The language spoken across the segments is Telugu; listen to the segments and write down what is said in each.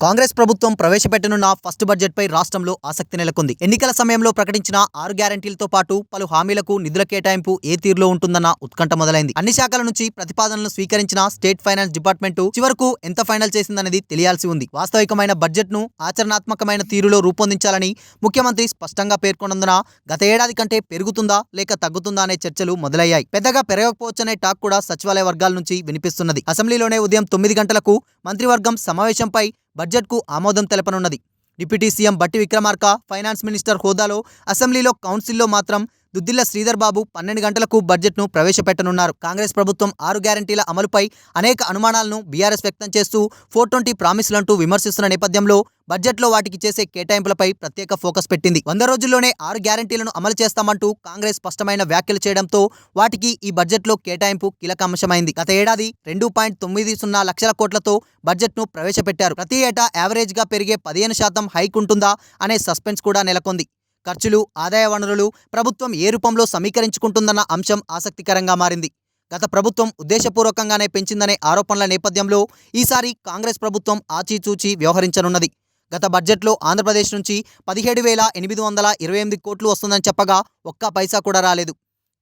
కాంగ్రెస్ ప్రభుత్వం ప్రవేశపెట్టనున్న ఫస్ట్ బడ్జెట్ పై రాష్ట్రంలో ఆసక్తి నెలకొంది. ఎన్నికల సమయంలో ప్రకటించిన 6 గ్యారంటీలతో పాటు పలు హామీలకు నిధుల కేటాయింపు ఏ తీరులో ఉంటుందన్న ఉత్కంఠ మొదలైంది. అన్ని శాఖల నుంచి ప్రతిపాదనలు స్వీకరించిన స్టేట్ ఫైనాన్స్ డిపార్ట్మెంట్ చివరకు ఎంత ఫైనల్ చేసిందనేది తెలియాల్సి ఉంది. వాస్తవికమైన బడ్జెట్ ను ఆచరణాత్మకమైన తీరులో రూపొందించాలని ముఖ్యమంత్రి స్పష్టంగా పేర్కొన్నందున గత ఏడాది కంటే పెరుగుతుందా లేక తగ్గుతుందా అనే చర్చలు మొదలయ్యాయి. పెద్దగా పెరగకపోవచ్చనే టాక్ కూడా సచివాలయ వర్గాల నుంచి వినిపిస్తున్నది. అసెంబ్లీలోనే ఉదయం 9 గంటలకు మంత్రివర్గం సమావేశంపై బడ్జెట్కు ఆమోదం తెలపనున్నది. డిప్యూటీ సీఎం బట్టి విక్రమార్క ఫైనాన్స్ మినిస్టర్ హోదాలో అసెంబ్లీలో కౌన్సిల్లో మాత్రం దుద్దిళ్ల శ్రీధర్ బాబు 12 గంటలకు బడ్జెట్ను ప్రవేశపెట్టనున్నారు. కాంగ్రెస్ ప్రభుత్వం 6 గ్యారంటీల అమలుపై అనేక అనుమానాలను బీఆర్ఎస్ వ్యక్తం చేస్తూ 420 ప్రామిసులంటూ విమర్శిస్తున్న నేపథ్యంలో బడ్జెట్లో వాటికి చేసే కేటాయింపులపై ప్రత్యేక ఫోకస్ పెట్టింది. 100 రోజుల్లోనే 6 గ్యారంటీలను అమలు చేస్తామంటూ కాంగ్రెస్ స్పష్టమైన వ్యాఖ్యలు చేయడంతో వాటికి ఈ బడ్జెట్లో కేటాయింపు కీలక అంశమైంది. గత ఏడాది 2.90 లక్షల కోట్లతో బడ్జెట్ను ప్రవేశపెట్టారు. ప్రతి ఏటా యావరేజ్గా పెరిగే 15% హైక్ ఉంటుందా అనే సస్పెన్స్ కూడా నెలకొంది. ఖర్చులు, ఆదాయ వనరులు ప్రభుత్వం ఏ రూపంలో సమీకరించుకుంటుందన్న అంశం ఆసక్తికరంగా మారింది. గత ప్రభుత్వం ఉద్దేశపూర్వకంగానే పెంచిందనే ఆరోపణల నేపథ్యంలో ఈసారి కాంగ్రెస్ ప్రభుత్వం ఆచితూచి వ్యవహరించనున్నది. గత బడ్జెట్లో ఆంధ్రప్రదేశ్ నుంచి 17,828 కోట్లు వస్తుందని చెప్పగా ఒక్క పైసా కూడా రాలేదు.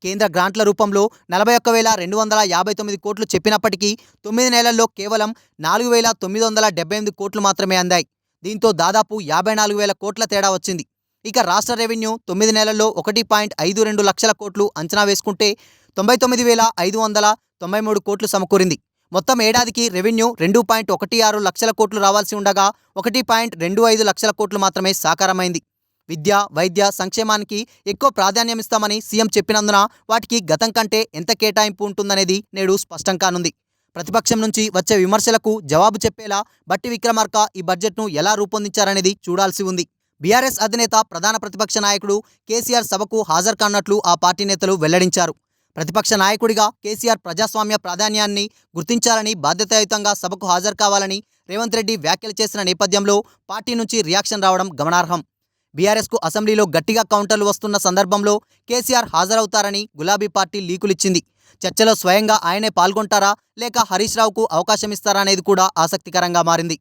కేంద్ర గ్రాంట్ల రూపంలో 41,259 కోట్లు చెప్పినప్పటికీ 9 నెలల్లో కేవలం 4,978 కోట్లు మాత్రమే అందాయి. దీంతో దాదాపు 54,000 కోట్ల తేడా వచ్చింది. ఇక రాష్ట్ర రెవెన్యూ 9 నెలల్లో 1.52 లక్షల కోట్లు అంచనా వేసుకుంటే 99,593 కోట్లు సమకూరింది. మొత్తం ఏడాదికి రెవెన్యూ 2.16 లక్షల కోట్లు రావాల్సి ఉండగా 1.25 లక్షల కోట్లు మాత్రమే సాకారమైంది. విద్య, వైద్య, సంక్షేమానికి ఎక్కువ ప్రాధాన్యమిస్తామని సీఎం చెప్పినందున వాటికి గతం కంటే ఎంత కేటాయింపు ఉంటుందనేది నేడు స్పష్టం కానుంది. ప్రతిపక్షం నుంచి వచ్చే విమర్శలకు జవాబు చెప్పేలా బట్టి విక్రమార్క ఈ బడ్జెట్ను ఎలా రూపొందించారనేది చూడాల్సి ఉంది. బీఆర్ఎస్ అధినేత ప్రధాన ప్రతిపక్ష నాయకుడు కేసీఆర్ సభకు హాజరు కానున్నట్లు ఆ పార్టీ నేతలు వెల్లడించారు. ప్రతిపక్ష నాయకుడిగా కేసీఆర్ ప్రజాస్వామ్య ప్రాధాన్యాన్ని గుర్తించాలని, బాధ్యతాయుతంగా సభకు హాజరు కావాలని రేవంత్ రెడ్డి వ్యాఖ్యలు చేసిన నేపథ్యంలో పార్టీ నుంచి రియాక్షన్ రావడం గమనార్హం. బీఆర్ఎస్కు అసెంబ్లీలో గట్టిగా కౌంటర్లు వస్తున్న సందర్భంలో కేసీఆర్ హాజరవుతారని గులాబీ పార్టీ లీకులిచ్చింది. చర్చలో స్వయంగా ఆయనే పాల్గొంటారా లేక హరీష్ రావుకు అవకాశం ఇస్తారా అనేది కూడా ఆసక్తికరంగా మారింది.